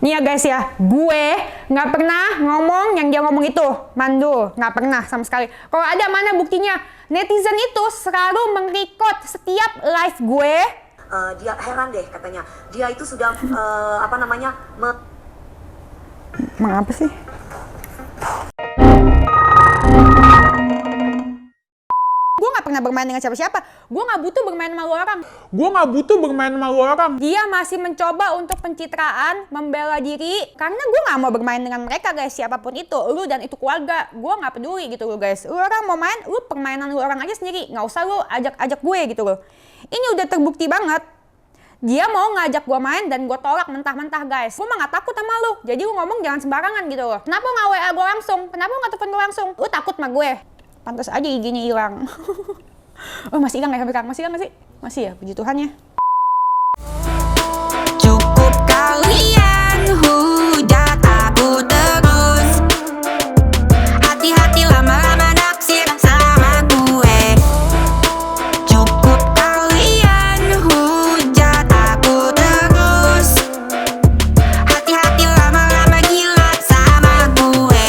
Nih ya guys ya, gue nggak pernah ngomong yang dia ngomong itu, Mandul, nggak pernah sama sekali. Kalau ada mana buktinya? Netizen itu selalu merecord setiap live gue. Dia heran deh katanya, dia itu sudah Mengapa sih? Gue nggak pernah bermain dengan siapa-siapa. Gue nggak butuh bermain sama lu orang. Dia masih mencoba untuk pencitraan, membela diri. Karena gue nggak mau bermain dengan mereka guys, siapapun itu. Lu dan itu keluarga. Gue nggak peduli gitu loh guys. Lu orang mau main, lu permainan lu orang aja sendiri. Nggak usah lu ajak-ajak gue gitu loh. Ini udah terbukti banget. Dia mau ngajak gue main dan gue tolak mentah-mentah guys. Gue mah gak takut sama lu. Jadi lu ngomong jangan sembarangan gitu loh. Kenapa gak WA gue langsung? Kenapa gak telepon gue langsung? Lu takut sama gue? Pantas aja IG-nya hilang. Oh masih hilang ya? Masih hilang gak sih? Masih ya, puji Tuhan ya. Cukup kalian hujat aku terus. Hati-hati lama-lama naksir sama gue. Cukup kalian hujat aku terus. Hati-hati lama-lama gila sama gue.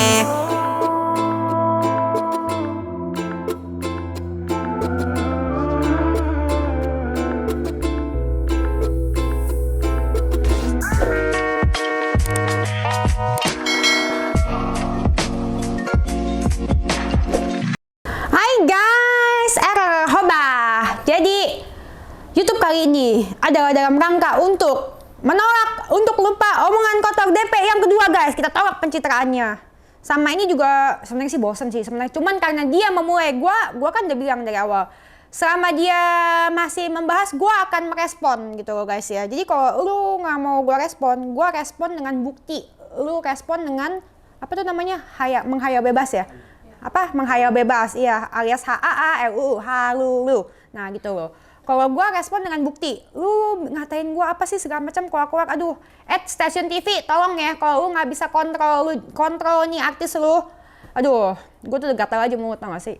Hai guys, hoba. Jadi YouTube kali ini adalah dalam rangka untuk menolak, untuk lupa omongan kotor DP yang kedua guys. Kita tolak pencitraannya. Sama ini juga sebenarnya sih bosen sih sebenarnya. Cuman karena dia memulai, gua kan udah bilang dari awal. Selama dia masih membahas, gua akan merespon gitu loh guys ya. Jadi kalau lu nggak mau gua respon dengan bukti. Lu respon dengan apa tuh namanya? Menghayal bebas ya. Apa menghayal bebas, iya, alias HAALU, halulu. Nah gitu loh. Kalau gue respon dengan bukti, lu ngatain gue apa sih segala macam, keluar, aduh, Stasiun TV, tolong ya, kalau lu nggak bisa kontrol nih artis lu, aduh, gue tuh gatal aja mulut, tau gak sih?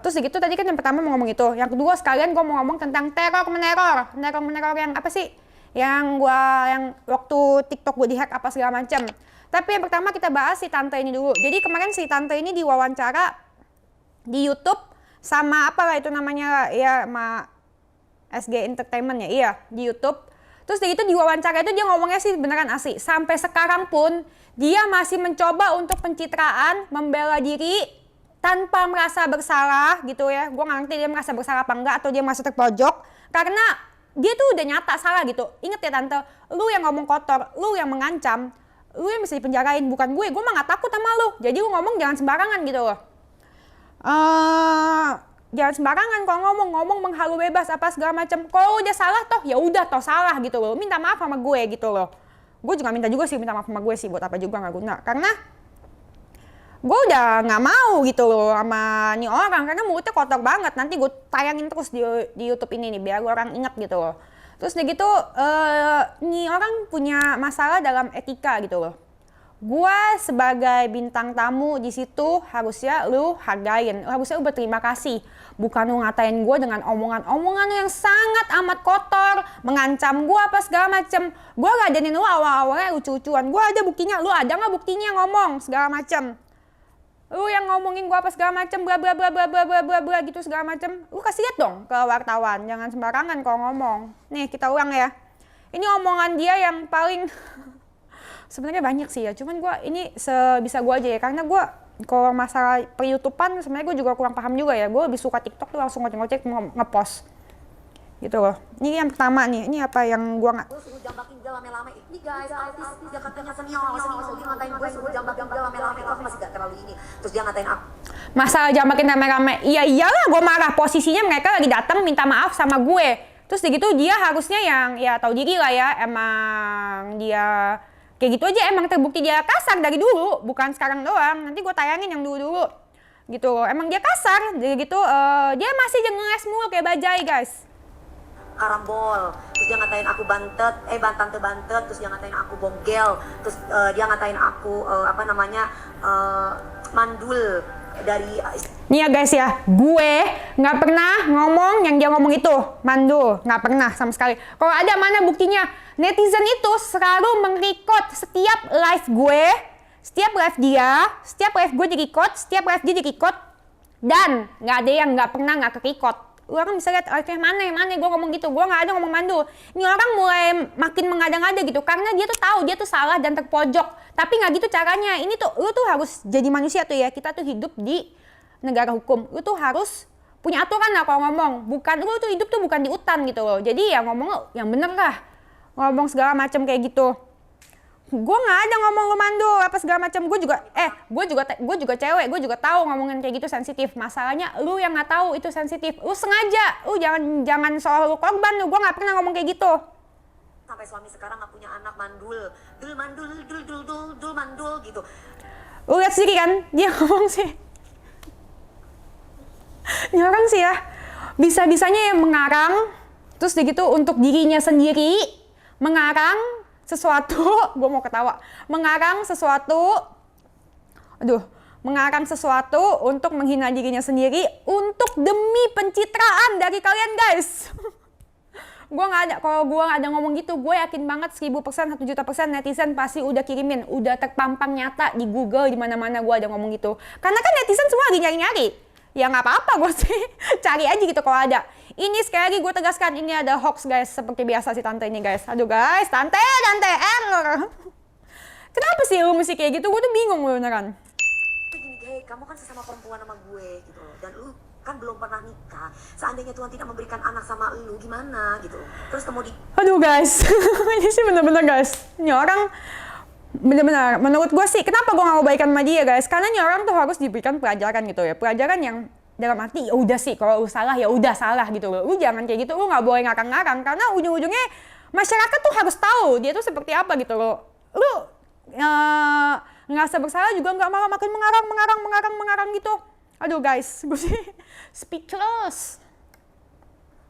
Terus gitu tadi kan yang pertama mau ngomong itu, yang kedua sekalian gue mau ngomong tentang teror meneror yang apa sih? Yang waktu TikTok gue dihack apa segala macam. Tapi yang pertama kita bahas si tante ini dulu. Jadi kemarin si tante ini diwawancara di YouTube sama apa lah itu namanya ya, sama SG Entertainment ya, iya di YouTube. Terus dari itu diwawancara itu dia ngomongnya sih beneran asli. Sampai sekarang pun dia masih mencoba untuk pencitraan, membela diri tanpa merasa bersalah gitu ya. Gue nggak ngerti dia merasa bersalah apa enggak atau dia merasa terpojok karena dia tuh udah nyata salah gitu. Ingat ya tante, lu yang ngomong kotor, lu yang mengancam, lu yang bisa dipenjarain, bukan gue mah gak takut sama lu. Jadi lu ngomong jangan sembarangan gitu loh. Jangan sembarangan kalau ngomong menghalu bebas apa segala macam. Kalau udah salah toh ya udah toh salah gitu loh. Minta maaf sama gue gitu loh. Gue juga minta maaf sama gue sih, buat apa juga nggak guna. Karena gue udah nggak mau gitu loh sama nih orang karena mulutnya kotor banget. Nanti gue tayangin terus di YouTube ini nih biar orang inget gitu loh. Terus udah gitu, nih orang punya masalah dalam etika gitu loh. Gua sebagai bintang tamu di situ harusnya lu hargain, harusnya lu berterima kasih. Bukan lu ngatain gue dengan omongan-omongan yang sangat amat kotor, mengancam gue apa segala macem. Gue ladenin lu awal-awalnya lucu-lucuan. Gue ada buktinya, lu ada nggak buktinya ngomong segala macem? Lu yang ngomongin gua apa segala macem, bla bla bla bla bla bla bla bla gitu segala macem, lu kasih lihat dong ke wartawan, jangan sembarangan kalau ngomong. Nih kita ulang ya, ini omongan dia yang paling sebenarnya banyak sih ya, cuman gua ini sebisa gua aja ya, karena gua kalau masalah per YouTubean sebenarnya gua juga kurang paham juga ya. Gua lebih suka TikTok tuh langsung ngocek ngepost gitu loh. Ini yang pertama nih, ini apa yang gua nggak. gue suruh jambakin dia lame-lame. Ini guys, artis dia katanya senior, dia ngatain gue suruh jambakin dia lame-lame. Aku masih gak terlalu ini. Terus dia ngatain aku. Masalah jambakin rame-rame, iya iyalah gue marah. Posisinya mereka lagi datang minta maaf sama gue. Terus gitu dia harusnya yang ya tahu diri lah ya. Emang dia kayak gitu aja, emang terbukti dia kasar dari dulu, bukan sekarang doang. Nanti gue tayangin yang dulu-dulu gitu. Emang dia kasar, jadi gitu dia masih ngeles mulu kayak bajai guys. Karambol, terus dia ngatain aku bantet, terus dia ngatain aku bonggel, terus dia ngatain aku mandul dari. Nih ya guys ya, gue nggak pernah ngomong yang dia ngomong itu, Mandul, nggak pernah sama sekali. Kalau ada mana buktinya? netizen itu selalu meng-record setiap live gue, setiap live dia, setiap live gue di-record, setiap live dia di-record, dan nggak ada yang nggak pernah nggak ke-record. Lu orang bisa lihat live-nya mana gue ngomong gitu, gue nggak ada ngomong mandul. Ini orang mulai makin mengada-ngada gitu, karena dia tuh tahu dia tuh salah dan terpojok. Tapi nggak gitu caranya. Ini tuh lu tuh harus jadi manusia tuh ya. Kita tuh hidup di negara hukum. Lu tuh harus punya aturan lah kalau ngomong. Bukan lu tuh hidup tuh bukan di hutan gitu loh. Jadi ya ngomong yang bener lah. Ngomong segala macam kayak gitu. Gue nggak ada ngomong lu mandul apa segala macam. Gue juga cewek, gue juga tahu ngomongin kayak gitu sensitif. Masalahnya lu yang nggak tahu itu sensitif. Lu sengaja, lu jangan soal lu korban lu. Gue nggak pernah ngomong kayak gitu. Sampai suami sekarang nggak punya anak mandul, dul mandul gitu. Lu lihat sendiri kan, dia ngomong sih. Ini orang sih ya, bisa-bisanya yang mengarang, terus begitu untuk dirinya sendiri, mengarang sesuatu, gue mau ketawa, mengarang sesuatu untuk menghina dirinya sendiri, untuk demi pencitraan dari kalian guys. Kalau gue nggak ada ngomong gitu, gue yakin banget 1000%, 1 juta % netizen pasti udah kirimin, udah terpampang nyata di Google di mana-mana gue ada ngomong gitu. Karena kan netizen semua lagi nyari-nyari. Ya nggak apa-apa gue sih, cari aja gitu kalau ada. Ini sekali lagi gue tegaskan, ini ada hoax guys, seperti biasa si tante ini guys. Aduh guys, tante error. Kenapa sih lu mesti kayak gitu? Gue tuh bingung beneran. Gini, hey, kamu kan sesama perempuan sama gue gitu loh. Dan lu kan belum pernah nikah. Seandainya Tuhan tidak memberikan anak sama lu, gimana gitu. Terus kemudian... Aduh guys, ini sih bener-bener guys. Ini orang bener-bener, menurut gue sih, kenapa gue gak mau baikan sama dia guys? Karena ini orang tuh harus diberikan pelajaran gitu ya. Pelajaran yang dalam arti ya udah sih, kalau lu salah ya udah salah gitu loh. Lu jangan kayak gitu, lu nggak boleh ngarang-ngarang karena ujung-ujungnya masyarakat tuh harus tahu dia tuh seperti apa gitu loh. Lu ngerasa bersalah juga nggak malah makin mengarang gitu. Aduh guys, gue sih speechless.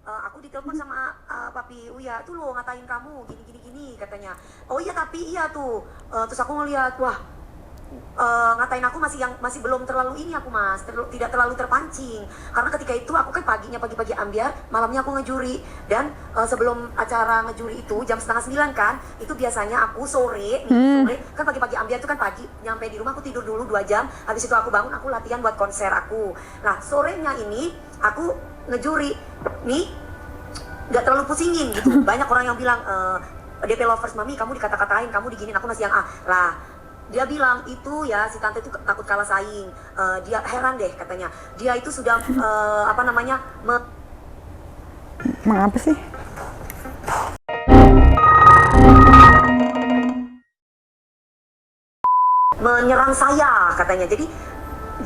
Aku ditelepon sama Papi Uya, tuh lo ngatain kamu gini katanya. Oh iya tapi iya tuh. Terus aku ngeliat, wah ngatain aku masih belum terlalu ini aku mas, tidak terlalu terpancing. Karena ketika itu aku kan pagi-pagi ambiar, malamnya aku ngejuri. Dan sebelum acara ngejuri itu jam 8:30 kan, itu biasanya aku sore kan pagi-pagi ambiar itu kan pagi, nyampe di rumah aku tidur dulu 2 jam. Habis itu aku bangun, aku latihan buat konser aku. Nah sorenya ini aku ngejuri nih, nggak terlalu pusingin gitu. Banyak orang yang bilang DP lovers mami kamu dikata-katain, kamu diginin, aku masih yang lah. Dia bilang itu ya si tante itu takut kalah saing. Dia heran deh katanya. Dia itu sudah Mengapa sih? menyerang saya katanya. Jadi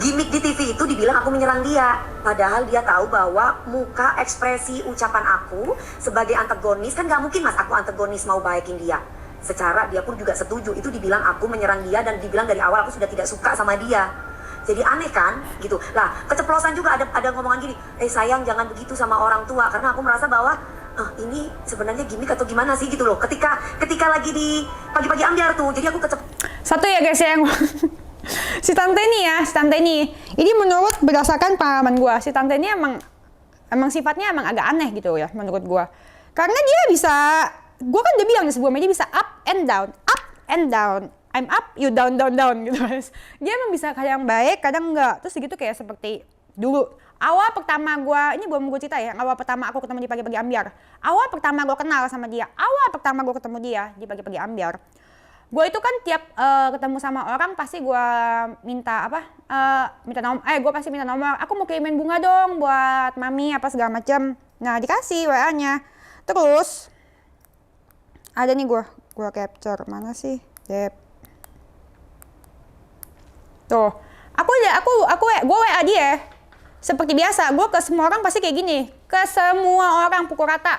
gimmick di TV itu dibilang aku menyerang dia. Padahal dia tahu bahwa muka ekspresi ucapan aku sebagai antagonis kan nggak mungkin mas aku antagonis mau baikin dia. Secara dia pun juga setuju, itu dibilang aku menyerang dia dan dibilang dari awal aku sudah tidak suka sama dia. Jadi aneh kan gitu. Lah keceplosan juga ada ngomongan gini, sayang jangan begitu sama orang tua, karena aku merasa bahwa ini sebenarnya gimmick atau gimana sih gitu loh. Ketika lagi di pagi-pagi ambiar tuh, jadi aku satu ya guys yang si tante ini ini menurut berdasarkan pengalaman gue, si tante ini emang sifatnya emang agak aneh gitu ya menurut gue. Karena dia bisa, gue kan udah bilang sebelumnya dia bisa up and down. I'm up, you down gitu guys. Dia emang bisa kadang baik, kadang enggak. Terus gitu kayak seperti dulu. Awal pertama gue, ini belum gue cerita ya, awal pertama aku ketemu di pagi-pagi ambiar. Awal pertama gue kenal sama dia, awal pertama gue ketemu dia di pagi-pagi ambiar. Gue itu kan tiap ketemu sama orang pasti gue minta gue pasti minta nomor. Aku mau kirimin bunga dong buat mami apa segala macam. Nah dikasih WA-nya. Terus ada nih gue capture, mana sih Dep? Tuh, gue WA dia. Seperti biasa, gue ke semua orang pasti kayak gini. Ke semua orang pukul rata.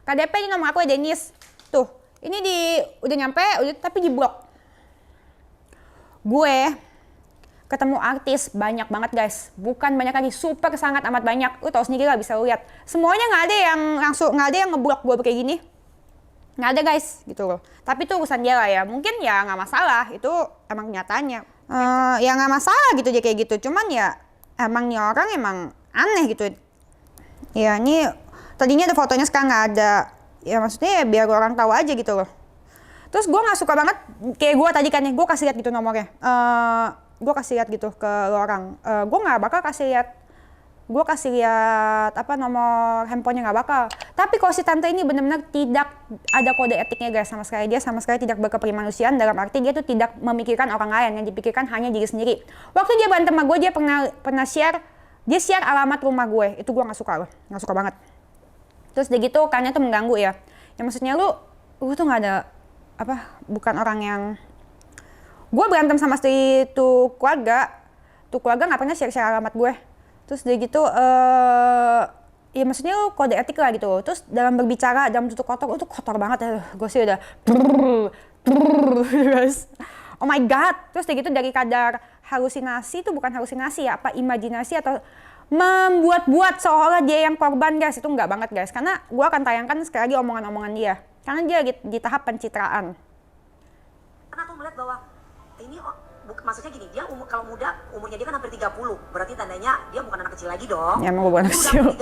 KDP ini nomor aku ya Denis. Tuh, ini udah nyampe, tapi di blok. Gue ketemu artis banyak banget guys. Bukan banyak lagi, super sangat amat banyak. Lu tau sendiri lah, bisa lu lihat. Semuanya nggak ada yang ngeblok gue kayak gini. Nggak ada guys, gitu loh. Tapi itu urusan dia lah ya. Mungkin ya nggak masalah, itu emang kenyataannya. Ya nggak masalah gitu dia kayak gitu. Cuman ya emang nih orang emang aneh gitu. Ya ini tadinya ada fotonya, sekarang nggak ada. ya maksudnya ya biar orang tahu aja gitu loh. Terus gue nggak suka banget kayak gue tadi kan ya, gue kasih lihat gitu nomornya, gue kasih lihat gitu ke orang, gue nggak bakal kasih lihat apa nomor handphonenya, nggak bakal. Tapi kalau si tante ini benar-benar tidak ada kode etiknya guys, sama sekali dia sama sekali tidak berkemanusiaan, dalam arti dia tuh tidak memikirkan orang lain, yang dipikirkan hanya diri sendiri. Waktu dia berantem sama gue, dia pernah share alamat rumah gue, itu gue nggak suka loh, nggak suka banget. Terus udah gitu karena tuh mengganggu ya, maksudnya lu tuh nggak ada apa, bukan orang yang, gue berantem sama tuh keluarga nggak pernah share alamat gue. Terus udah gitu ya maksudnya lu kode etik lah gitu. Terus dalam berbicara, dalam tutur kotor, itu kotor banget ya, gue sih udah guys, oh my god. Terus udah gitu dari kadar halusinasi, itu bukan halusinasi ya, apa imajinasi atau membuat-buat seolah dia yang korban guys, itu nggak banget guys, karena gue akan tayangkan sekali lagi omongan-omongan dia, karena dia di tahap pencitraan. Karena aku melihat bahwa ini maksudnya gini, dia kalau muda, umurnya dia kan hampir 30, berarti tandanya dia bukan anak kecil lagi dong. Ya emang gue bukan anak kecil.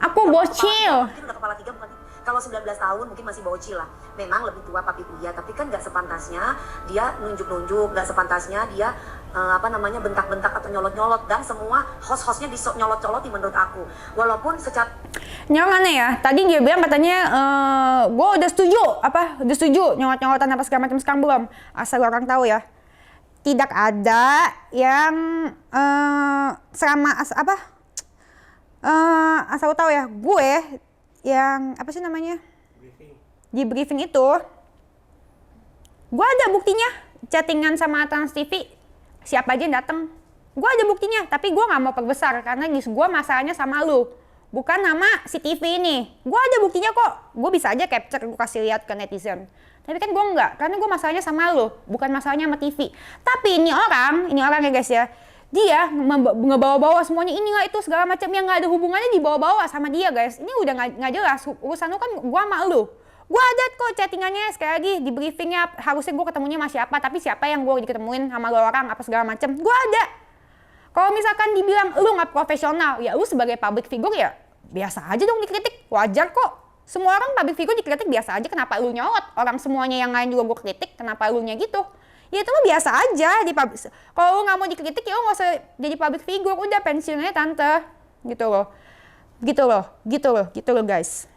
Aku bocil. Mungkin udah kepala 3, bukan. Kalau 19 tahun mungkin masih bocil lah. Memang lebih tua Papi Uya, tapi kan nggak sepantasnya dia nunjuk-nunjuk, nggak sepantasnya dia bentak-bentak atau nyolot-nyolot, dan semua host-hostnya nyolot-coloti menurut aku. Walaupun secara Yang aneh ya, tadi dia bilang katanya gue udah setuju nyolot-nyolotan apa segala macam, sekarang belum. Asal orang tahu ya, tidak ada yang asal lo tahu ya, gue yang apa sih namanya, di briefing itu gue ada buktinya, chattingan sama Trans TV, siapa aja yang datang, gue ada buktinya. Tapi gue nggak mau perbesar karena gue masalahnya sama lu, bukan nama si TV ini. Gue ada buktinya kok, gue bisa aja capture, gue kasih lihat ke netizen. Tapi kan gue enggak, karena gue masalahnya sama lu, bukan masalahnya sama TV. Tapi ini orang ya guys ya, dia ngebawa-bawa semuanya, inilah itu segala macam yang nggak ada hubungannya dibawa-bawa sama dia guys. Ini udah nggak jelas, urusan lu kan gue sama lu. Gue ada kok chattingannya, sekali lagi di briefingnya, harusnya gue ketemunya sama siapa, tapi siapa yang gue diketemuin sama lu orang apa segala macam, gue ada. Kalau misalkan dibilang lu nggak profesional, ya lu sebagai public figure ya biasa aja dong dikritik, wajar kok. Semua orang public figure dikritik biasa aja, kenapa lu nyolot? Orang semuanya yang lain juga gue kritik, kenapa lu nya gitu? Ya itu mah biasa aja di public. Kalau lu nggak mau dikritik ya lu nggak usah jadi public figure, udah pensiunnya tante, gitu loh guys.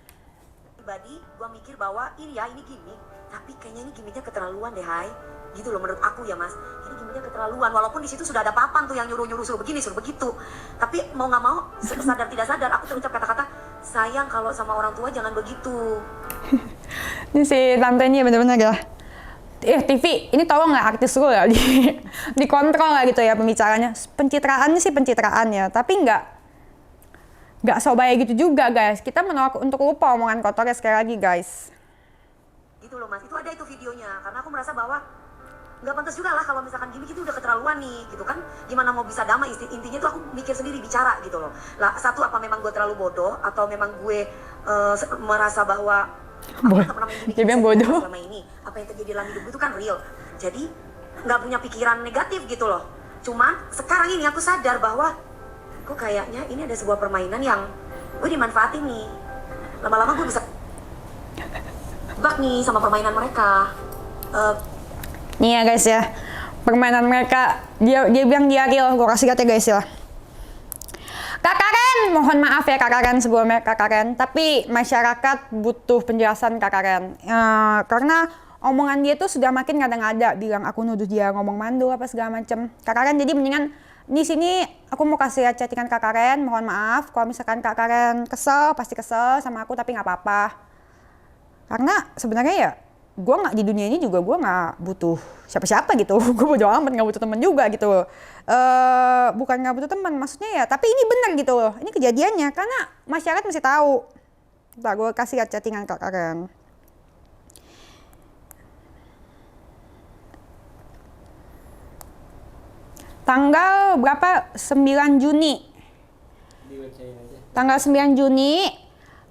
pribadi, gue mikir bahwa ini gimmick, tapi kayaknya ini gimmicknya keterlaluan deh, Hai. Gitu loh menurut aku ya Mas, ini gimmicknya keterlaluan. Walaupun di situ sudah ada papan tuh yang nyuruh suruh begini suruh begitu, tapi mau nggak mau sadar tidak sadar aku terucap kata-kata sayang kalau sama orang tua jangan begitu. Ini si tante ini bener-bener ya. TV, ini tolong nggak artis lu ya dikontrol nggak gitu ya pembicaranya. Pencitraannya sih pencitraan ya, tapi nggak so bahaya gitu juga guys. Kita menolak untuk lupa omongan kotornya sekali lagi guys. Gitu loh Mas, itu ada itu videonya. Karena aku merasa bahwa nggak pantas juga lah kalau misalkan gini gitu udah keterlaluan nih gitu kan. Gimana mau bisa damai, intinya tuh aku mikir sendiri bicara gitu loh. Lah satu, apa memang gue terlalu bodoh atau memang gue merasa bahwa dia bilang bodoh. Selama ini apa yang terjadi dalam hidup itu kan real. Jadi nggak punya pikiran negatif gitu loh. Cuman sekarang ini aku sadar bahwa kok kayaknya ini ada sebuah permainan yang gue dimanfaatin nih. Lama-lama gue bisa bak nih sama permainan mereka. Nih ya guys ya, permainan mereka. Dia bilang dia real. Gue kasih lihat ya guys ya. Kak Karen, mohon maaf ya Kak Karen sebelumnya Kak Karen, tapi masyarakat butuh penjelasan Kak Karen. Karena omongan dia tuh sudah makin ngada-ngada, bilang aku nuduh dia ngomong mandul apa segala macem. Kak Karen, jadi mendingan di sini aku mau kasih chattingan Kak Karen, mohon maaf kalau misalkan Kak Karen kesel, pasti kesel sama aku, tapi nggak apa-apa. Karena sebenarnya ya gue nggak di dunia ini juga gue nggak butuh siapa-siapa gitu. Gue bodo amat, nggak butuh teman juga gitu. Bukan nggak butuh teman, maksudnya ya. Tapi ini benar gitu loh. Ini kejadiannya karena masyarakat mesti tahu. Ntar gue kasih lihat chattingan Kak Karen. Tanggal berapa? 9 Juni. Tanggal 9 Juni,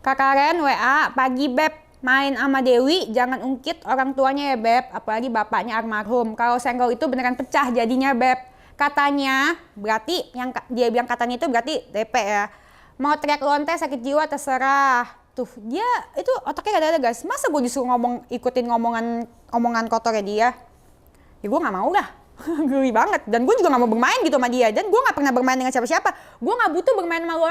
Kak Karen WA, pagi Beb. Main sama Dewi, jangan ungkit orang tuanya ya Beb, apalagi bapaknya almarhum. Kalau senggol itu beneran pecah jadinya Beb. Katanya, berarti yang dia bilang katanya itu berarti DP ya. Mau teriak lonte sakit jiwa terserah. tuh dia itu otaknya gak ada guys. Masa gue disuruh ikutin omongan kotornya dia? Ya gue nggak mau lah. Geli banget. Dan gue juga nggak mau bermain gitu sama dia. Dan gue nggak pernah bermain dengan siapa-siapa. Gue nggak butuh bermain sama lu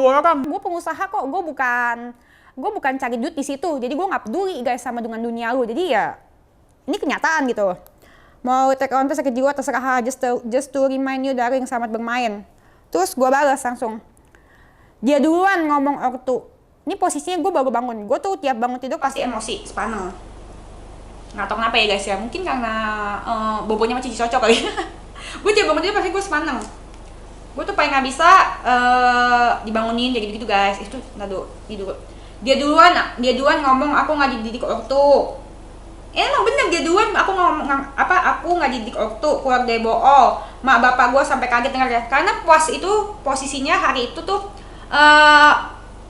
orang. Gue pengusaha kok. Gue bukan cari duit di situ. Jadi gue nggak peduli guys sama dengan dunia lu. Jadi ya ini kenyataan gitu. Mau take on sakit jiwa terserah, just to remind you darling, selamat bermain. Terus gue balas langsung. Dia duluan ngomong ortu. Ini posisinya gue baru bangun. Gue tuh tiap bangun tidur pasti emosi, sepaneng. Nggak tau kenapa ya guys ya. Mungkin karena bobonya masih cocok kali. Gue tiap bangun tidur pasti gue sepaneng. Gue tuh paling nggak bisa dibangunin kayak gitu-gitu guys. Itu tidur. Dia duluan ngomong aku nggak dididik ortu. Emang bener dia duluan aku nggak didik ortu, keluar dari bool. Mak bapak gue sampai kaget dengar ya. Karena posisinya hari itu tuh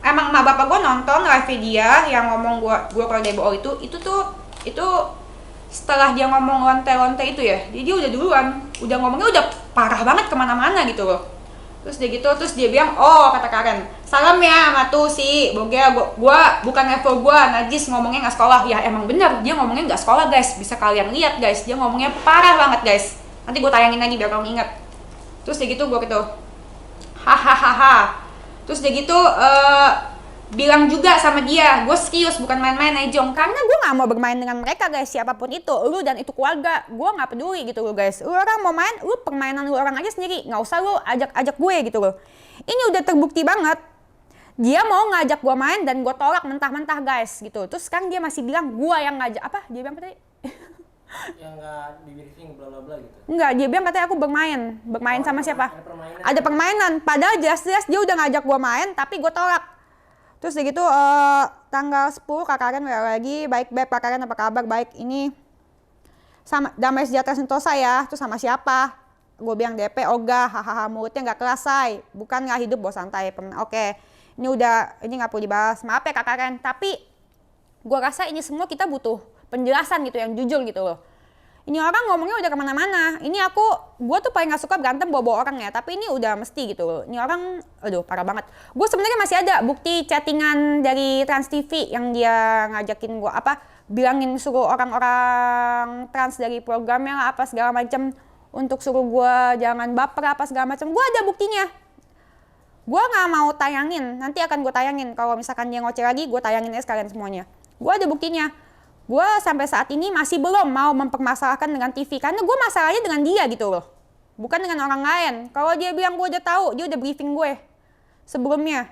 emang mak bapak gue nonton live dia yang ngomong gue keluar dari bool itu setelah dia ngomong lonte-lonte itu ya. Jadi dia udah duluan, udah ngomongnya udah parah banget kemana-mana gitu loh. Terus dia bilang, oh kata Karen, salam ya sama tuh si Bogel, gua bukan level gua, najis ngomongnya nggak sekolah. Ya emang bener, dia ngomongnya nggak sekolah guys, bisa kalian lihat guys, dia ngomongnya parah banget guys. Nanti gue tayangin lagi biar kamu inget. Terus dia gitu, gue gitu, hahaha. Terus dia gitu, bilang juga sama dia, gue serius bukan main-main Ejong. Karena gue nggak mau bermain dengan mereka guys, siapapun itu, lu dan itu keluarga, gue nggak peduli gitu loh guys. Lu orang mau main, lu permainan lu orang aja sendiri, nggak usah lu ajak gue gitu loh. Ini udah terbukti banget, dia mau ngajak gue main dan gue tolak mentah-mentah guys gitu. Terus sekarang dia masih bilang gue yang ngajak, apa dia bilang tadi? Yang nggak di briefing bla bla bla gitu. Enggak, dia bilang katanya aku bermain sama siapa? Ada permainan. Padahal jelas-jelas dia udah ngajak gue main, tapi gue tolak. Terus dia gitu, tanggal 10 Kak Karen lagi, baik Beb, Kak Karen apa kabar? Baik, ini sama Damai Sejahtera Sentosa ya. Terus sama siapa? Gue bilang DP, Oga, hahaha, mulutnya nggak kelasai. Bukan nggak hidup, bos santai. Oke, ini nggak perlu dibahas. Maaf ya Kak Karen, tapi gue rasa ini semua kita butuh penjelasan gitu yang jujur gitu loh. Ini orang ngomongnya udah kemana-mana. Ini gue tuh paling gak suka berantem bawa-bawa orang ya. Tapi ini udah mesti gitu loh. Ini orang, aduh parah banget. Gue sebenarnya masih ada bukti chattingan dari Trans TV yang dia ngajakin gue bilangin suruh orang-orang trans dari programnya lah apa segala macam untuk suruh gue jangan baper apa segala macam. Gue ada buktinya. Gue nggak mau tayangin. Nanti akan gue tayangin. Kalau misalkan dia ngoceh lagi, gue tayangin aja sekalian semuanya. Gue ada buktinya. Gue sampai saat ini masih belum mau mempermasalahkan dengan TV karena gue masalahnya dengan dia gitu loh, bukan dengan orang lain. Kalau dia bilang gue udah tahu, dia udah briefing gue sebelumnya.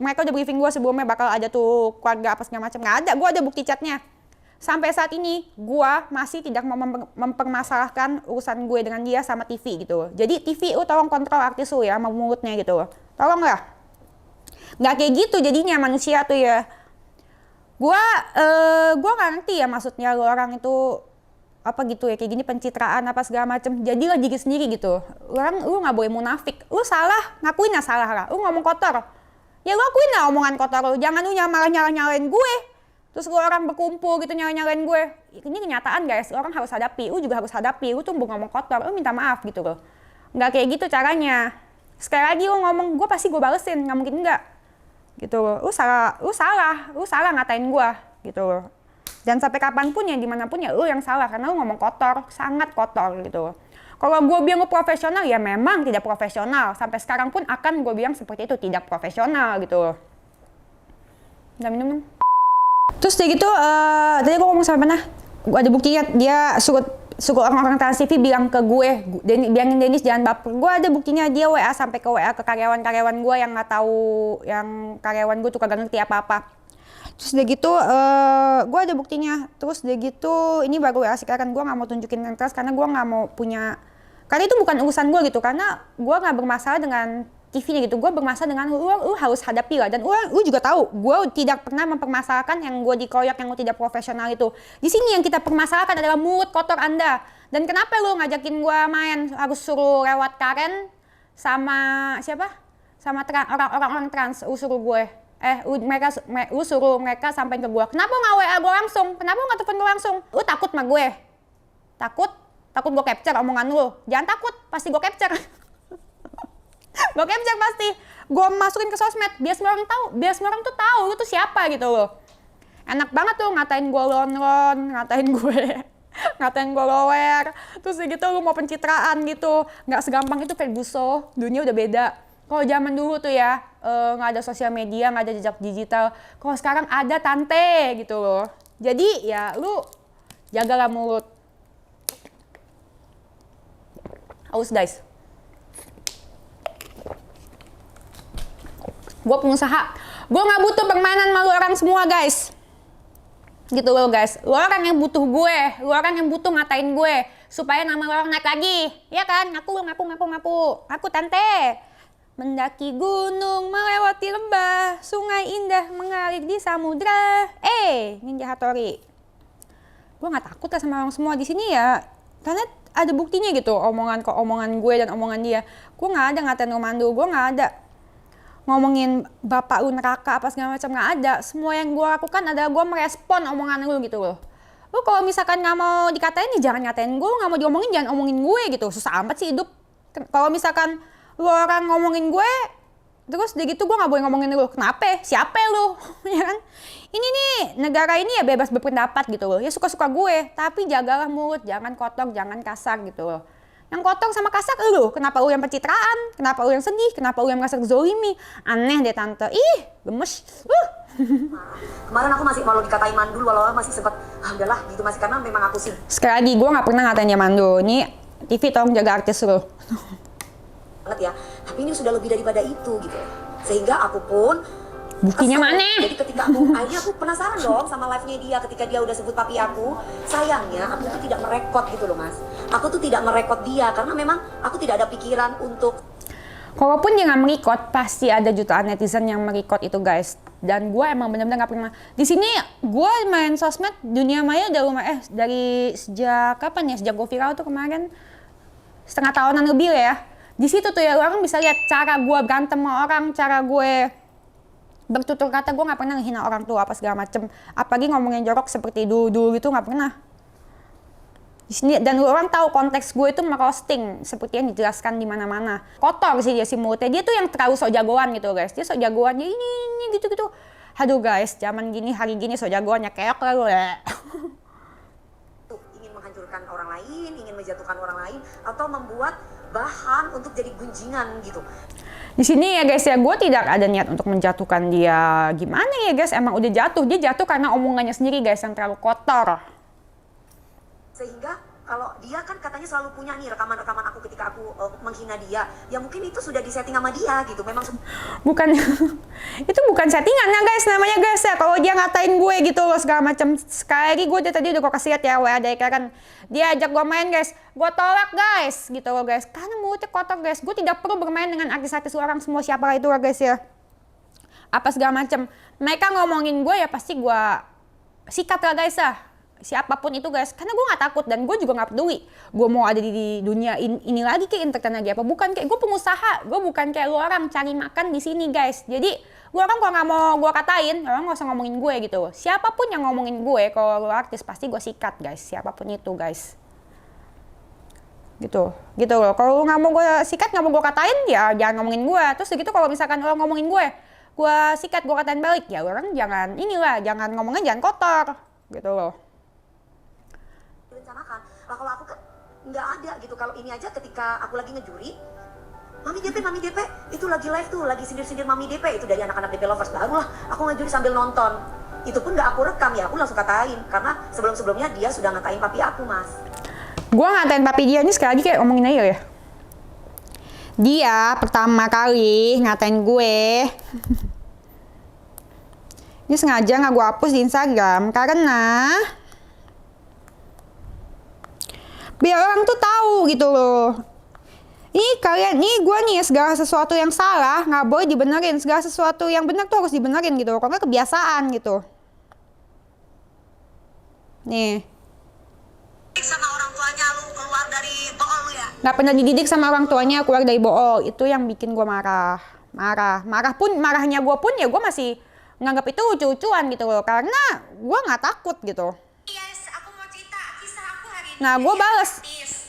Mereka udah briefing gue sebelumnya bakal ada tuh keluarga apa segala macam. Nggak ada, gue ada bukti chatnya. Sampai saat ini gue masih tidak mau mempermasalahkan urusan gue dengan dia sama TV gitu loh. Jadi TV lu tolong kontrol artis lu ya sama mulutnya gitu loh. Tolong lah. Nggak kayak gitu jadinya manusia tuh ya. Gue nggak ngerti ya maksudnya lo orang itu apa gitu ya kayak gini pencitraan apa segala macem. Jadilah diri sendiri gitu. Lu nggak boleh munafik. Lu salah, ngakuin lah salah lah. Lu ngomong kotor, ya lu akuin lah omongan kotor lu. Jangan lu malah nyalain gue. Terus lu orang berkumpul gitu nyalain gue. Ini kenyataan guys. Orang harus hadapi. Lu juga harus hadapi. Lu tuh ngomong kotor. Lu minta maaf gitu loh. Nggak kayak gitu caranya. Sekali lagi lu ngomong gue pasti gue balesin. Nggak mungkin enggak. Gitu loh, lu salah ngatain gua gitu loh. Dan sampai kapanpun ya dimanapun ya lu yang salah karena lu ngomong kotor, sangat kotor gitu loh. Kalau gua bilang lu profesional ya memang tidak profesional. Sampai sekarang pun akan gua bilang seperti itu, tidak profesional gitu loh. Udah minum dong. Terus dia gitu, tadi gua ngomong sama mana? Gua ada buktinya dia suruh orang-orang Trans TV bilang ke gue, bilangin Dennis jangan baper. Gue ada buktinya dia WA sampai ke WA ke karyawan-karyawan gue yang nggak tahu, yang karyawan gue tuh kagak ngerti apa-apa. Terus udah gitu, gue ada buktinya. Terus udah gitu, ini baru WA sekarang gue nggak mau tunjukin yang keras karena gue nggak mau punya, karena itu bukan urusan gue gitu. Karena gue nggak bermasalah dengan TV-nya gitu, gue bermasalah dengan lu harus hadapi lah. Dan lu juga tahu, gue tidak pernah mempermasalahkan yang gue dikoyak yang lu tidak profesional itu. Di sini yang kita permasalahkan adalah mulut kotor Anda. Dan kenapa lu ngajakin gue main harus suruh lewat Karen sama siapa? Sama orang-orang trans, lu suruh gue. Lu suruh mereka sampai ke gue. Kenapa nggak WA gue langsung? Kenapa nggak telepon gue langsung? Lu takut sama gue? Takut gue capture omongan lu. Jangan takut, pasti gue capture. Gue capture pasti. gue masukin ke sosmed biar semua orang tahu, biar semua orang tuh tahu lu tuh siapa gitu loh. Enak banget tuh ngatain gue lonron, ngatain gue lower, terus gitu lu mau pencitraan gitu. Nggak segampang itu Ferguson, dunia udah beda. Kalau zaman dulu tuh ya nggak ada sosial media, nggak ada jejak digital. Kalau sekarang ada tante gitu loh. Jadi ya lu jagalah mulut. Aus guys. Gue pengusaha, gue nggak butuh permainan sama lu orang semua guys. Gitu loh guys, lu orang yang butuh gue, lu orang yang butuh ngatain gue supaya nama lu orang naik lagi, ya kan? Ngaku tante. Mendaki gunung, melewati lembah, sungai indah mengalir di samudra. Ninja Hattori. Gue nggak takut lah sama orang semua di sini ya, karena ada buktinya gitu, omongan gue dan omongan dia. Gue nggak ada ngatain Romando, gue nggak ada ngomongin bapak lu neraka apa segala macam, nggak ada. Semua yang gue lakukan adalah gue merespon omongan lu gitu loh. Lu kalau misalkan nggak mau dikatain ya jangan ngatain gue, nggak mau diomongin jangan omongin gue gitu. Susah amat sih hidup. Kalau misalkan lu orang ngomongin gue terus udah gitu gue nggak boleh ngomongin lu, kenapa? Siapa lu? Ya kan? Ini nih negara ini ya bebas berpendapat gitu loh. Ya suka-suka gue, tapi jagalah mulut, jangan kotor, jangan kasar gitu loh. Yang kotor sama kasar lu, kenapa lu yang pencitraan, kenapa lu yang sedih, kenapa lu yang merasa zolimi, aneh deh tante, gemes. Kemarin aku masih walau dikatain mandul, walau masih sempat udahlah gitu masih, karena memang aku sih Sekali lagi gue nggak pernah ngatain dia mandul. Ini TV tolong jaga artis lu. banget ya, tapi ini sudah lebih daripada itu gitu, sehingga aku pun Buktinya kesel. mana? Jadi ketika akhirnya aku penasaran dong sama live-nya dia ketika dia udah sebut papi aku. Sayangnya aku tuh tidak merekod gitu loh mas. Aku tuh tidak merekod dia karena memang aku tidak ada pikiran untuk. Kalaupun dia nggak merekod, pasti ada jutaan netizen yang merekod itu guys. Dan gue emang bener-bener nggak pernah. Di sini gue main sosmed dunia maya udah lumayan dari sejak kapan ya? Sejak gue viral tuh kemarin, setengah tahunan lebih ya. Di situ tuh ya orang bisa lihat cara gue berantem sama orang, cara gue bertutur kata. Gue nggak pernah ngehina orang tua apa segala macem, apalagi ngomongin jorok seperti dulu gitu, nggak pernah. Di sini dan orang tahu konteks gue itu merosting seperti yang dijelaskan di mana-mana. Kotor sih dia si mulutnya, dia tuh yang terlalu sok jagoan gitu guys. Dia sok jagoan, dia ini gitu. Aduh guys, zaman gini hari gini sok jagoannya keok lalu ya. Ingin menghancurkan orang lain, ingin menjatuhkan orang lain, atau membuat bahan untuk jadi gunjingan gitu. Di sini ya guys ya, gue tidak ada niat untuk menjatuhkan dia. Gimana ya guys, emang udah jatuh. Dia jatuh karena omongannya sendiri guys yang terlalu kotor. Sehingga kalau dia kan katanya selalu punya nih rekaman-rekaman aku ketika aku menghina dia, ya mungkin itu sudah disetting sama dia gitu. Memang Bukan itu bukan settingan ya guys, namanya guys ya. Kalau dia ngatain gue gitu loh segala macam. Sekali lagi gue tadi udah gue kasih lihat ya WA dari kan dia ajak gue main guys, gue tolak guys gitu loh guys, karena mulutnya kotor guys. Gue tidak perlu bermain dengan artis-artis orang semua siapa itu lah guys ya, apa segala macam. Mereka ngomongin gue ya pasti gue sikat lah guys ya, siapapun itu guys, karena gue nggak takut dan gue juga nggak peduli gue mau ada di dunia ini lagi kayak entertain lagi apa, bukan kayak gue pengusaha, gue bukan kayak lu orang cari makan di sini guys. Jadi gue orang kalau nggak mau gue katain, orang nggak usah ngomongin gue gitu. Siapapun yang ngomongin gue, kalau lu artis pasti gue sikat guys, siapapun itu guys. Gitu loh. Kalau lu nggak mau gue sikat, nggak mau gue katain, ya jangan ngomongin gue. Terus gitu kalau misalkan lo ngomongin gue sikat, gue katain balik, ya orang jangan jangan ngomongnya jangan kotor gitu loh. rencanakan. Lah kalau aku kan nggak ada gitu. Kalau ini aja ketika aku lagi ngejuri, Mami DP itu lagi live tuh, lagi sindir-sindir Mami DP itu dari anak-anak DP lovers, barulah aku ngejuri sambil nonton. Itu pun nggak aku rekam ya, aku langsung katain karena sebelum-sebelumnya dia sudah ngatain papi aku mas. Gua ngatain papi dia ini sekali lagi kayak ngomongin aja ya. Dia pertama kali ngatain gue. Ini sengaja nggak gue hapus di Instagram karena biar orang tuh tahu gitu loh. Ini kalian, gue nih segala sesuatu yang salah nggak boleh dibenerin, segala sesuatu yang benar tuh harus dibenerin gitu. Kalau nggak kebiasaan gitu. Nih. Sama orang tuanya lu keluar dari bool lu ya? Nggak pernah dididik sama orang tuanya keluar dari bool. Itu yang bikin gue marah. Marahnya gue pun ya gue masih nganggap itu lucu-lucuan gitu loh. Karena gue nggak takut gitu. Yes, aku mau cerita kisah aku hari ini. Nah gue bales.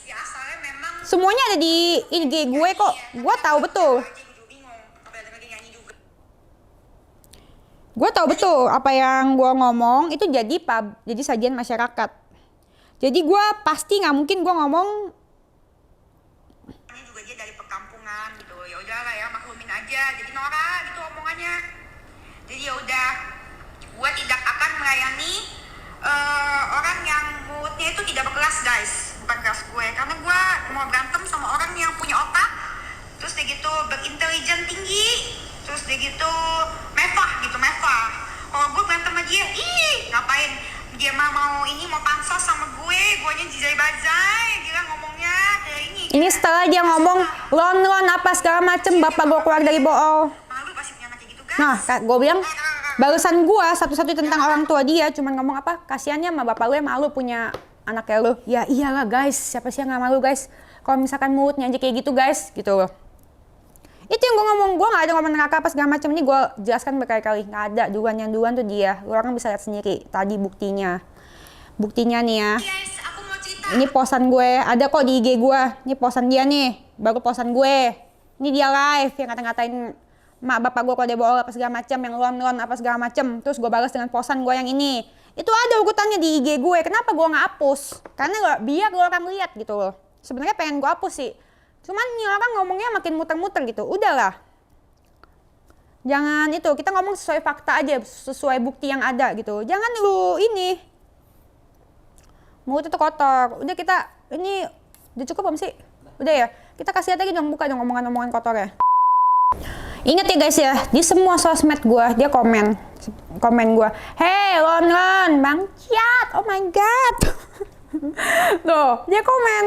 Ya asalnya memang Semuanya ada di IG gue kok. Gue tahu betul. gue juga bingung. Apa ada lagi Gue tahu betul apa yang gue ngomong itu jadi sajian masyarakat. Jadi gue pasti nggak mungkin gue ngomong. Ini juga dia dari perkampungan gitu. Ya udahlah ya, maklumin aja. Jadi norak gitu omongannya. Jadi ya udah, gue tidak akan melayani orang yang mulutnya itu tidak berkelas guys, bukan kelas gue. Karena gue mau berantem sama orang yang punya otak, terus dia gitu berintelijen tinggi, terus dia gitu mewah gitu, mewah. Kalau gue berantem sama dia, ngapain dia mau pansos sama gue, guanya jijai bajai, gila ngomongnya kayak ini. Ini setelah dia ngomong lon apa segala macem, bapak gue keluar dari bool. Malu pasti punya anak kayak gitu guys. Nah, gue bilang barusan gue satu-satu tentang orang tua dia, cuman ngomong apa? Kasiannya sama bapak lu yang malu punya anak kayak lu. Ya iyalah guys, siapa sih yang gak malu guys? Kalau misalkan mulutnya aja kayak gitu guys, gitu loh. Itu yang gue ngomong, gue gak ada ngomong neraka apa segala macam. Ini gue jelaskan berkali-kali, gak ada. Yang duluan tuh dia. Lu orang bisa lihat sendiri, tadi buktinya. Buktinya nih ya. Guys, aku mau cerita. Ini posan gue, ada kok di IG gue. Ini posan dia nih, baru posan gue. Ini dia live yang ngata-ngatain mak bapak gue kalau dia bohong apa segala macam, yang lon apa segala macam. Terus gue balas dengan posan gue yang ini. Itu ada urutannya di IG gue. Kenapa gue nggak hapus? Karena biar gue orang lihat gitu loh. Sebenarnya pengen gue hapus sih. Cuman nih orang ngomongnya makin muter-muter gitu. Udahlah. Jangan itu, kita ngomong sesuai fakta aja, sesuai bukti yang ada gitu. Jangan lu ini. Mulut itu kotor. Udah kita, ini udah cukup belum sih? Udah ya? Kita kasih lihat lagi dong, buka dong omongan-omongan kotornya. Ingat ya guys ya, di semua sosmed gue, dia komen gue, hey Lon, Bang Ciat, oh my god. Tuh, dia komen.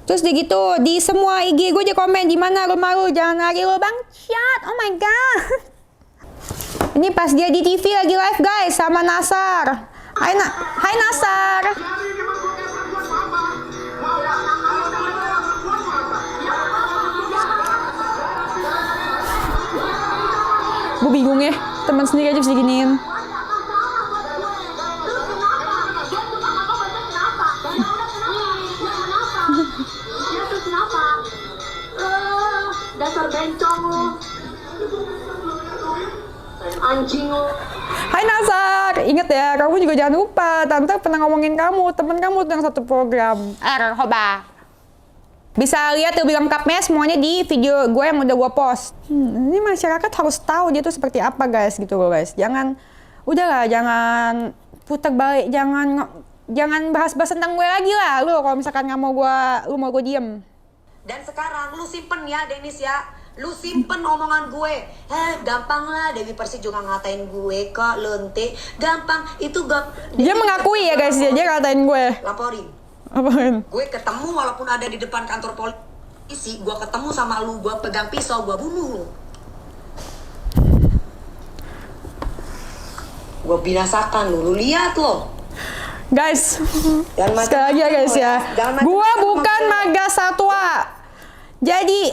Terus dia gitu, di semua IG gue dia komen, di mana rumah lu, jangan lari lu Bang Ciat, oh my god. Ini pas dia di TV lagi live guys, sama Nasar. Hai Nasar. Gue bingung ya, teman sendiri aja bisa diginiin. Dasar bencong lu. Anjing lu. Hai Nasar, inget ya, kamu juga jangan lupa, Tante pernah ngomongin kamu, temen kamu tuh yang satu program. Hoba. Bisa lihat lebih lengkapnya semuanya di video gue yang udah gue post. Ini masyarakat harus tahu dia tuh seperti apa guys, gitu loh guys. Udahlah, jangan putar balik, jangan bahas-bahas tentang gue lagi lah. Lu kalau misalkan lu mau gue diem. Dan sekarang lu simpen ya Dennis ya. Lu simpen omongan gue. Gampang lah Dewi Persik juga ngatain gue kok lente. Gampang, itu Dia mengakui ya guys, dia ngatain gue. Laporin. Apaan? Gue ketemu walaupun ada di depan kantor polisi, gue ketemu sama lu, gue pegang pisau, gue bunuh lu. Gue binasakan lu lihat lo. Guys, sekali lagi ya guys ya, gue bukan marga satwa. Jadi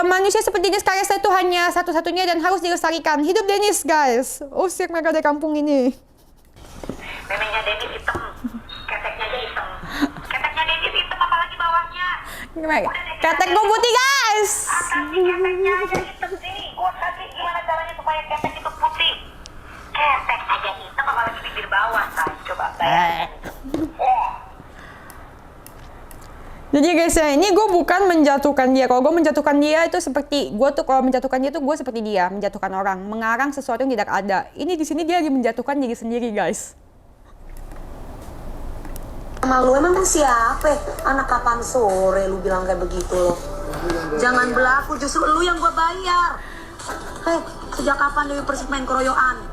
manusia seperti Dennis Karesa itu hanya satu-satunya dan harus dilestarikan. Hidup Dennis guys, usir mereka dari kampung ini. Memangnya Dennis hitam, keteknya aja hitam. Keteknya Dennis hitam apalagi bawahnya. Ketek gue putih guys. Tapi keteknya aja hitam sih. Gue kasih gimana caranya supaya ketek itu putih. Ketek aja hitam apalagi bibir bawah. Coba Jadi guys ya, ini gue bukan menjatuhkan dia. Kalau gue menjatuhkan dia itu seperti kalau menjatuhkan dia tuh gue seperti dia, menjatuhkan orang, mengarang sesuatu yang tidak ada. Ini di sini dia lagi menjatuhkan diri sendiri guys. Sama lu emang siapa? Anak kapan sore lu bilang kayak begitu lo? Jangan berlaku, justru lu yang gue bayar. Sejak kapan Dewi Persik main keroyokan?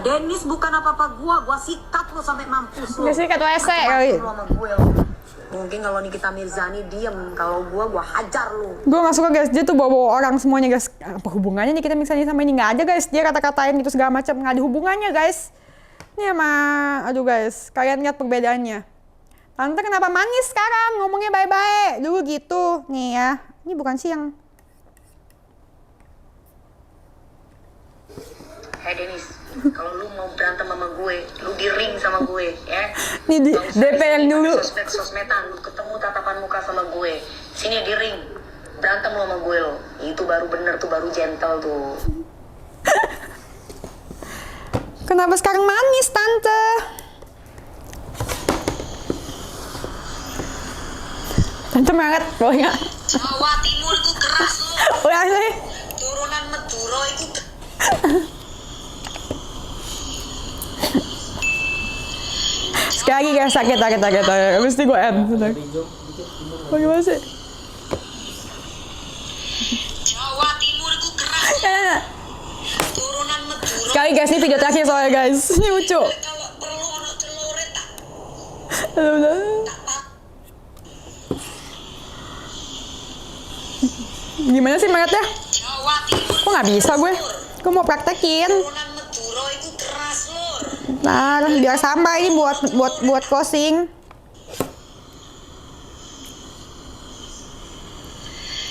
Dennis bukan apa-apa gua sikat lu sampai mampus lu. Dia sikat WC kali. Sama gue lo. Mungkin kalau Nikita Mirzani diem, kalau gua hajar lu. Gue gak suka guys, dia tuh bawa orang semuanya guys. Apa hubungannya Nikita Mirzani sama ini? Gak ada guys, dia kata-katain gitu segala macam, gak ada hubungannya guys. Ini aduh guys, kalian lihat perbedaannya. Tante kenapa manis sekarang, ngomongnya baik-baik. Dulu gitu, nih ya. Ini bukan siang. Hey Dennis, kalau lu mau berantem sama gue, lu di ring sama gue, ya. Ini di DP yang dulu. Sosmedan, lu ketemu tatapan muka sama gue. Sini di ring. berantem lo sama gue lo. Itu baru bener tuh, baru gentle tuh. Kenapa sekarang manis, Tante? Tante banget, pokoknya. Jawa Timur itu keras lo. Udah sih. Turunan Madura itu. Sekali lagi guys, sakit. Mesti gue end. Bentar. Bagaimana sih? Jawa Timur itu keras. Turunan Madura. Sekali guys, ini video terakhir soalnya guys. Ini lucu. Kalau perlu ono telure tak. Udah. Gimana sih mayatnya? Jawa Timur. Kok nggak bisa gue? Gue mau praktekin. Turunan Madura itu keras lor. Nah, biar sampai ini buat closing.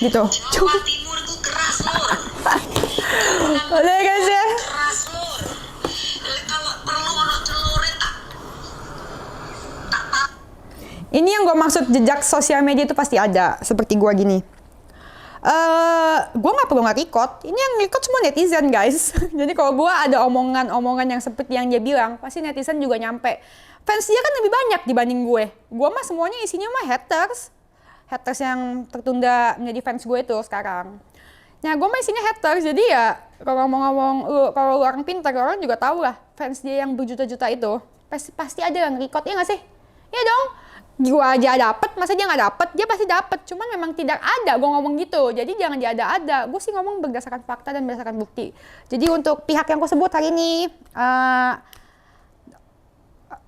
Gitu. Jawa Timur itu keras lor. Udah guys ya. Keras lor. Kalau perlu ono telure tak. Ini yang gue maksud jejak sosial media itu pasti ada. Seperti gue gini. Gue nggak perlu nge-record. Ini yang record semua netizen guys. Jadi kalau gue ada omongan-omongan yang seperti yang dia bilang, pasti netizen juga nyampe. Fans dia kan lebih banyak dibanding gue. Gue mah semuanya isinya mah haters. Haters yang tertunda menjadi fans gue itu sekarang. Nah gue mah isinya haters. Jadi ya kalau ngomong-ngomong, kalau lu orang pintar, orang juga tahu lah. Fans dia yang berjuta-juta itu pasti ada yang record, ya nggak sih? Ya dong. Gue aja dapet, masa dia nggak dapet? Dia pasti dapet, cuman memang tidak ada gue ngomong gitu. Jadi jangan diada-ada. Gue sih ngomong berdasarkan fakta dan berdasarkan bukti. Jadi untuk pihak yang gue sebut hari ini,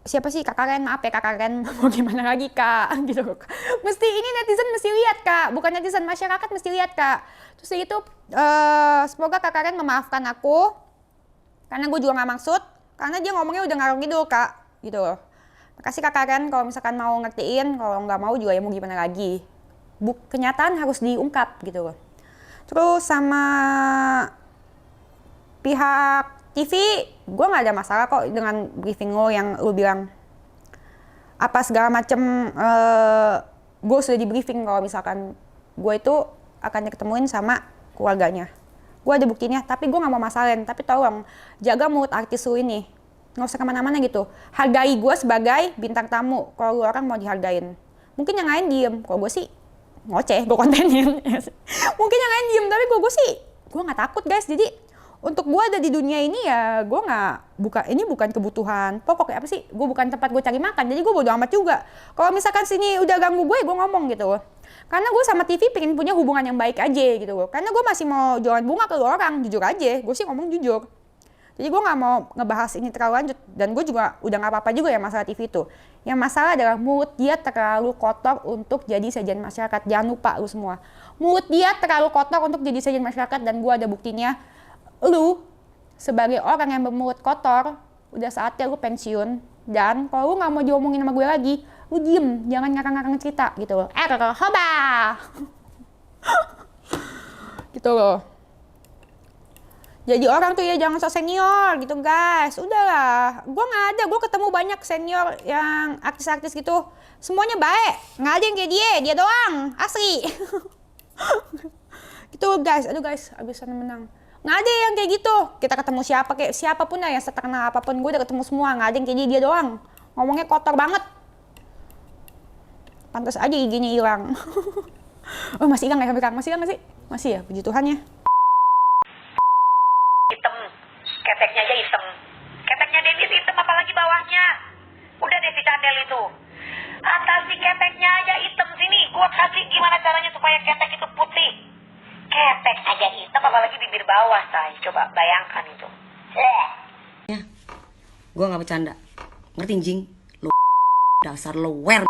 siapa sih Kak Karen? Maaf ya Kak Karen, mau gimana lagi Kak? Gitu. Mesti ini netizen mesti lihat Kak, bukan netizen, masyarakat mesti lihat Kak. Terus itu semoga Kak Karen memaafkan aku, karena gue juga nggak maksud, karena dia ngomongnya udah ngarang gitu Kak, gitu. Makasih Kak Karen kalau misalkan mau ngertiin, kalau nggak mau juga ya mau gimana lagi. Kenyataan harus diungkap gitu loh. Terus sama pihak TV, gue nggak ada masalah kok dengan briefing lo yang lo bilang apa segala macem. Gue sudah di briefing kalau misalkan gue itu akan diketemuin sama keluarganya. Gue ada buktinya, tapi gue nggak mau masalahin. Tapi tolong jaga mulut artis lo ini. Nggak usah kemana-mana gitu. Hargai gue sebagai bintang tamu. Kalau lu orang mau dihargain. Mungkin yang lain diem. Kalau gue sih ngoceh, gue kontenin. Mungkin yang lain diem, tapi gue sih gue nggak takut guys. Jadi untuk gue ada di dunia ini ya gue nggak ini bukan kebutuhan pokok. Apa sih? Gue bukan tempat gue cari makan. Jadi gue bodo amat juga. Kalau misalkan sini udah ganggu gue ngomong gitu. Karena gue sama TV pengen punya hubungan yang baik aja gitu. Karena gue masih mau jualan bunga ke lu orang. Jujur aja. Gue sih ngomong jujur. Jadi gue gak mau ngebahas ini terlalu lanjut. Dan gue juga udah gak apa-apa juga ya masalah TV itu. Yang masalah adalah mulut dia terlalu kotor untuk jadi sajian masyarakat. Jangan lupa lu semua. Mulut dia terlalu kotor untuk jadi sajian masyarakat. Dan gue ada buktinya. Lu sebagai orang yang bermulut kotor, udah saatnya lu pensiun. Dan kalau lu gak mau diomongin sama gue lagi, lu diem. Jangan ngarang-ngarang cerita gitu loh. Hoba! Gitu loh. Jadi orang tuh ya jangan sok senior gitu guys. Udahlah, gue nggak ada. Gue ketemu banyak senior yang artis-artis gitu. Semuanya baik. Nggak ada yang kayak dia doang. Asli. Gitu guys. Aduh guys, abisan menang. Nggak ada yang kayak gitu. Kita ketemu siapapun lah yang seterkenal apapun. Gue udah ketemu semua. Nggak ada yang kayak dia doang. Ngomongnya kotor banget. Pantas aja giginya hilang. Oh masih hilang ya sampai sekarang? Masih hilang nggak sih? Masih ya, puji Tuhan ya. Hitam, keteknya aja hitam. Keteknya Denis hitam apalagi bawahnya. Udah deh si Cadel itu. Atas si keteknya aja hitam sini. Gua kasih gimana caranya supaya ketek itu putih. Ketek aja hitam apalagi bibir bawah, say. Coba bayangkan itu. Gue gak bercanda. Ngerti jing? Lu dasar lu wer.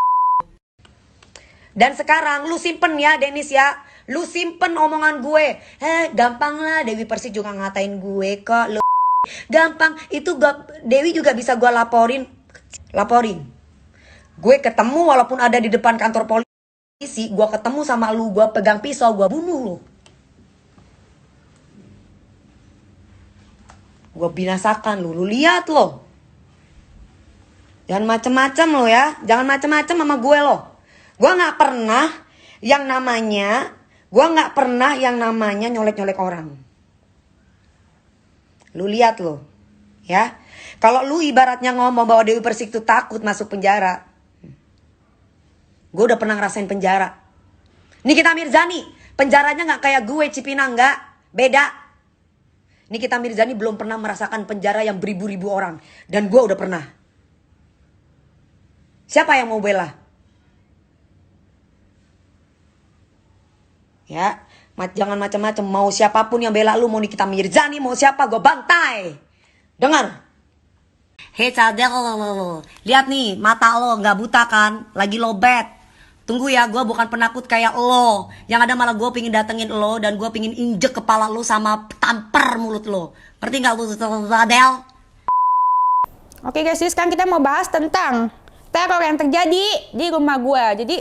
Dan sekarang lu simpen ya Denis ya. Lu simpen omongan gue. Gampang lah Dewi Persik juga ngatain gue kok. Lu gampang. Itu Dewi juga bisa gue laporin. Gue ketemu walaupun ada di depan kantor polisi. Gue ketemu sama lu. Gue pegang pisau. Gue bunuh lu. Gue binasakan lu. Lu lihat lo. Jangan macem-macem lo ya. Jangan macem-macem sama gue lo. Gue gak pernah yang namanya Gue nggak pernah yang namanya nyolek-nyolek orang. Lu lihat lo, ya. Kalau lu ibaratnya ngomong bahwa Dewi Persik itu takut masuk penjara, gue udah pernah ngerasain penjara. Nikita Mirzani, penjaranya nggak kayak gue, Cipinang, nggak, beda. Nikita Mirzani belum pernah merasakan penjara yang beribu-ribu orang, dan gue udah pernah. Siapa yang mau bela? Ya, jangan macam-macam. Mau siapapun yang bela lu, mau Nikita Mirzani, mau siapa, gue bantai. Dengar. Hei Cadel, lihat nih, mata lo nggak buta kan? Lagi lobet. Tunggu ya, gue bukan penakut kayak lo. Yang ada malah gue pingin datengin lo dan gue pingin injek kepala lo sama tampar mulut lo. Ngerti nggak lu, Cadel? Oke guys, jadi sekarang kita mau bahas tentang teror yang terjadi di rumah gue. Jadi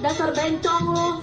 Dasar bencong lu.